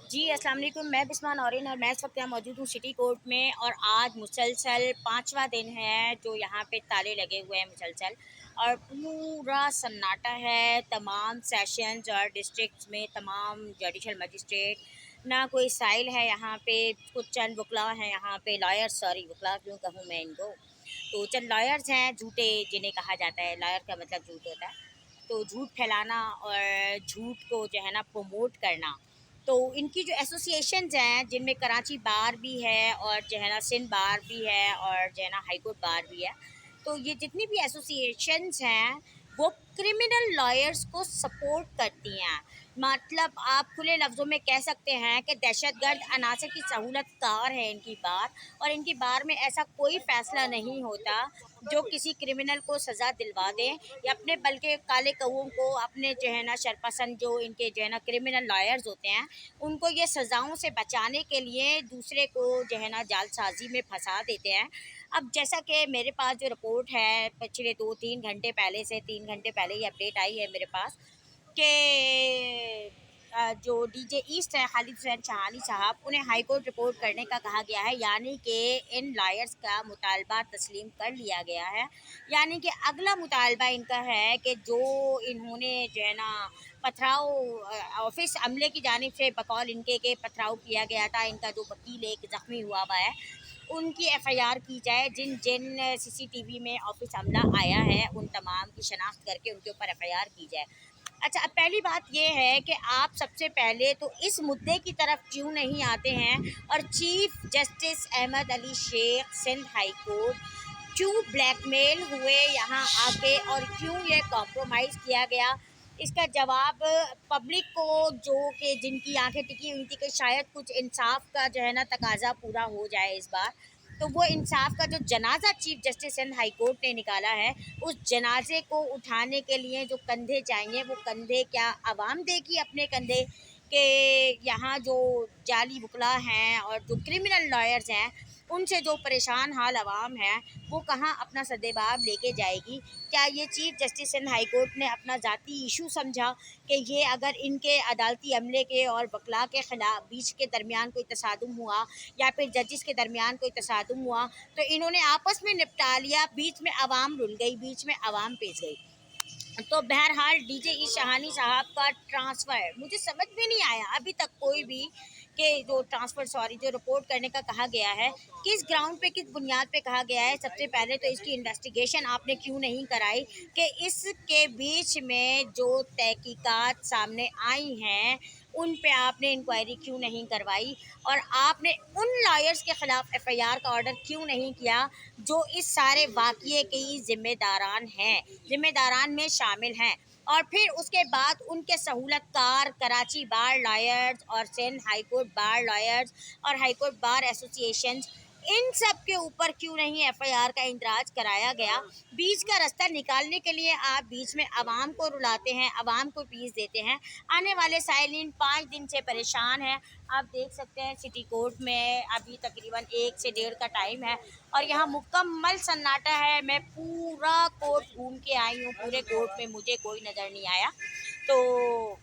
जी, अस्सलाम वालेकुम। मैं बिस्मा नौरीन और मैं इस वक्त यहाँ मौजूद हूँ सिटी कोर्ट में। और आज मुसलसल पाँचवा दिन है जो यहाँ पे ताले लगे हुए हैं मुसलसल, और पूरा सन्नाटा है। तमाम सेशंस और डिस्ट्रिक्ट्स में तमाम जुडिशल मजिस्ट्रेट, ना कोई साइल है यहाँ पे। कुछ चंद वकला हैं यहाँ पे, लॉयर्स, सॉरी वकला क्यों कहूँ मैं इनको। तो चंद लॉयर्स हैं झूठे, जिन्हें कहा जाता है, लॉयर का मतलब झूठ होता है। तो झूठ फैलाना और झूठ को जो है ना प्रमोट करना। तो इनकी जो एसोसिएशंस हैं, जिनमें कराची बार भी है और जो है ना सिंध बार भी है और जो है ना हाई कोर्ट बार भी है, तो ये जितनी भी एसोसिएशंस हैं वो क्रिमिनल लॉयर्स को सपोर्ट करती हैं। मतलब आप खुले लफ्ज़ों में कह सकते हैं कि दहशतगर्द अनासर की सहूलत कार है इनकी बार। और इनकी बार में ऐसा कोई फ़ैसला नहीं होता जो किसी क्रिमिनल को सज़ा दिलवा दें, या अपने बल्कि काले कौओं को, अपने जो है ना शरपसंद जो इनके जो है ना क्रिमिनल लॉयर्स होते हैं, उनको ये सज़ाओं से बचाने के लिए दूसरे को जो है ना जालसाजी में फंसा देते हैं। अब जैसा कि मेरे पास जो रिपोर्ट है, पिछले 2-3 घंटे पहले से 3 घंटे पहले ही अपडेट आई है मेरे पास कि जो डीजे ईस्ट है खालिद हुसैन शाहानी साहब, उन्हें हाई कोर्ट रिपोर्ट करने का कहा गया है। यानी कि इन लायर्स का मुतालबा तस्लीम कर लिया गया है। यानी कि अगला मुतालबा इनका है कि जो इन्होंने जो है ना पथराव, ऑफिस अमले की जानिब से बकौल इनके के पथराव किया गया था, इनका जो वकील एक ज़ख्मी हुआ हुआ है, उनकी एफआईआर की जाए। जिन जिन सीसीटीवी में ऑफिस अमला आया है उन तमाम की शनाख्त करके उनके ऊपर एफआईआर की जाए। अच्छा, अब पहली बात ये है कि आप सबसे पहले तो इस मुद्दे की तरफ क्यों नहीं आते हैं, और chief justice Ahmed Ali Shaikh Sindh high court क्यों ब्लैकमेल हुए यहाँ आके, और क्यों ये कॉम्प्रोमाइज़ किया गया। इसका जवाब पब्लिक को, जो कि जिनकी आंखें टिकी हुई थी कि शायद कुछ इंसाफ का जो है ना तकाजा पूरा हो जाए इस बार, तो वो इंसाफ का जो जनाजा chief justice Sindh high court ने निकाला है, उस जनाजे को उठाने के लिए जो कंधे चाहिए, वो कंधे क्या आवाम देगी अपने कंधे, के यहाँ जो जाली वकला हैं और जो क्रिमिनल लॉयर्स हैं, उनसे जो परेशान हाल आवाम है, वो कहाँ अपना सद्देबाब लेके जाएगी। क्या ये chief justice Sindh high court ने अपना ज़ाती इशू समझा कि ये अगर इनके अदालती अमले के और वकला के खिलाफ बीच के दरमियान कोई तसादुम हुआ, या फिर जजिस के दरमियान कोई तसादुम हुआ, तो इन्होंने आपस में निपटा लिया, बीच में आवाम रुल गई, बीच में आवाम पेश गई। तो बहरहाल डीजे ई शहानी साहब का ट्रांसफ़र मुझे समझ में नहीं आया अभी तक कोई भी, कि जो ट्रांसफ़र, सॉरी, जो रिपोर्ट करने का कहा गया है, किस ग्राउंड पे, किस बुनियाद पे कहा गया है। सबसे पहले तो इसकी इन्वेस्टिगेशन आपने क्यों नहीं कराई, कि इसके बीच में जो तहकीकात सामने आई हैं उन पे आपने इंक्वायरी क्यों नहीं करवाई, और आपने उन लॉयर्स के ख़िलाफ़ एफआईआर का ऑर्डर क्यों नहीं किया जो इस सारे वाक़ये के ज़िम्मेदारान हैं, ज़िम्मेदारान में शामिल हैं। और फिर उसके बाद उनके सहूलतकार कराची बार लॉयर्स और Sindh high court bar lawyers और हाई कोर्ट बार एसोसिएशन, इन सब के ऊपर क्यों नहीं एफआईआर का इंदराज कराया गया। बीच का रास्ता निकालने के लिए आप बीच में आवाम को रुलाते हैं, आवाम को पीस देते हैं। आने वाले साइलिन 5 दिन से परेशान हैं। आप देख सकते हैं सिटी कोर्ट में अभी तकरीबन 1 से 1.5 का टाइम है, और यहाँ मुकम्मल सन्नाटा है। मैं पूरा कोर्ट घूम के आई हूँ, पूरे कोर्ट में मुझे कोई नज़र नहीं आया। तो